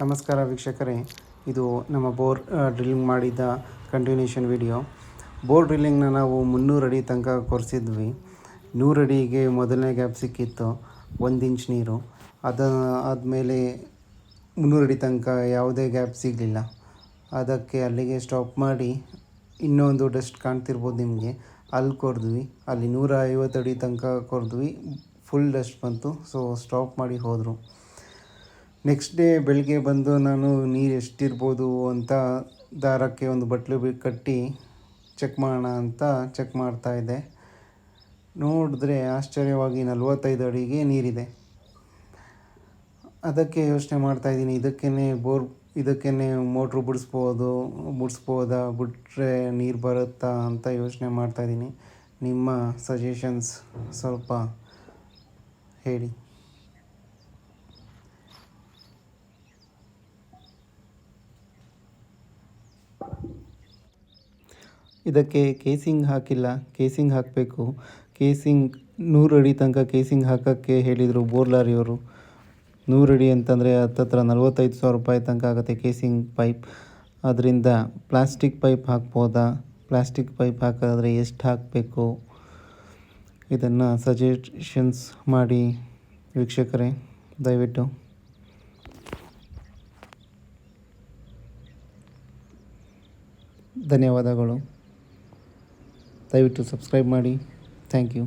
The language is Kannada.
ನಮಸ್ಕಾರ ವೀಕ್ಷಕರೇ, ಇದು ನಮ್ಮ ಬೋರ್ ಡ್ರಿಲ್ಲಿಂಗ್ ಮಾಡಿದ ಕಂಟಿನ್ಯೂಷನ್ ವಿಡಿಯೋ. ಬೋರ್ ಡ್ರಿಲ್ಲಿಂಗ್ನ ನಾವು 300 ಅಡಿ ತನಕ ಕೊರೆಸಿದ್ವಿ. 100 ಅಡಿಗೆ ಮೊದಲನೇ ಗ್ಯಾಪ್ ಸಿಕ್ಕಿತ್ತು, 1 ಇಂಚ್ ನೀರು. ಆದಮೇಲೆ 300 ಅಡಿ ತನಕ ಯಾವುದೇ ಗ್ಯಾಪ್ ಸಿಗಲಿಲ್ಲ. ಅದಕ್ಕೆ ಅಲ್ಲಿಗೆ ಸ್ಟಾಪ್ ಮಾಡಿ ಇನ್ನೊಂದು ಡಸ್ಟ್ ಕಾಣ್ತಿರ್ಬೋದು ನಿಮಗೆ, ಅಲ್ಲಿ ಕೊರೆದ್ವಿ. ಅಲ್ಲಿ 150 ಅಡಿ ತನಕ ಕೊರೆದ್ವಿ, ಫುಲ್ ಡಸ್ಟ್ ಬಂತು. ಸೊ ಸ್ಟಾಪ್ ಮಾಡಿ ಹೋದರು. ನೆಕ್ಸ್ಟ್ ಡೇ ಬೆಳಗ್ಗೆ ಬಂದು ನಾನು ನೀರು ಎಷ್ಟಿರ್ಬೋದು ಅಂತ ದಾರಕ್ಕೆ ಒಂದು ಬಟ್ಲು ಕಟ್ಟಿ ಚೆಕ್ ಮಾಡೋಣ ಅಂತ ಚೆಕ್ ಮಾಡ್ತಾಯಿದ್ದೆ. ನೋಡಿದ್ರೆ ಆಶ್ಚರ್ಯವಾಗಿ 45 ಅಡಿಗೆ ನೀರಿದೆ. ಅದಕ್ಕೆ ಯೋಚನೆ ಮಾಡ್ತಾಯಿದ್ದೀನಿ, ಇದಕ್ಕೇ ಮೋಟ್ರು ಬಿಡಿಸ್ಬೋದಾ, ಬಿಟ್ಟರೆ ನೀರು ಬರುತ್ತಾ ಅಂತ ಯೋಚನೆ ಮಾಡ್ತಾಯಿದ್ದೀನಿ. ನಿಮ್ಮ ಸಜೆಷನ್ಸ್ ಸ್ವಲ್ಪ ಹೇಳಿ. ಇದಕ್ಕೆ ಕೇಸಿಂಗ್ ಹಾಕಿಲ್ಲ, ಕೇಸಿಂಗ್ ಹಾಕಬೇಕು. 100 ಅಡಿ ತನಕ ಕೇಸಿಂಗ್ ಹಾಕೋಕ್ಕೆ ಹೇಳಿದರು ಬೋರ್ ಲಾರಿಯವರು. 100 ಅಡಿ ಅಂತಂದರೆ ಹತ್ತತ್ರ 45,000 ರೂಪಾಯಿ ತನಕ ಆಗುತ್ತೆ ಕೇಸಿಂಗ್ ಪೈಪ್. ಅದರಿಂದ ಪ್ಲಾಸ್ಟಿಕ್ ಪೈಪ್ ಹಾಕ್ಬೋದಾ, ಪ್ಲಾಸ್ಟಿಕ್ ಪೈಪ್ ಹಾಕಿದ್ರೆ ಎಷ್ಟು ಹಾಕಬೇಕು, ಇದನ್ನು ಸಜೆಷನ್ಸ್ ಮಾಡಿ ವೀಕ್ಷಕರೇ, ದಯವಿಟ್ಟು. ಧನ್ಯವಾದಗಳು. ದಯವಿಟ್ಟು ಸಬ್ಸ್ಕ್ರೈಬ್ ಮಾಡಿ. Thank you.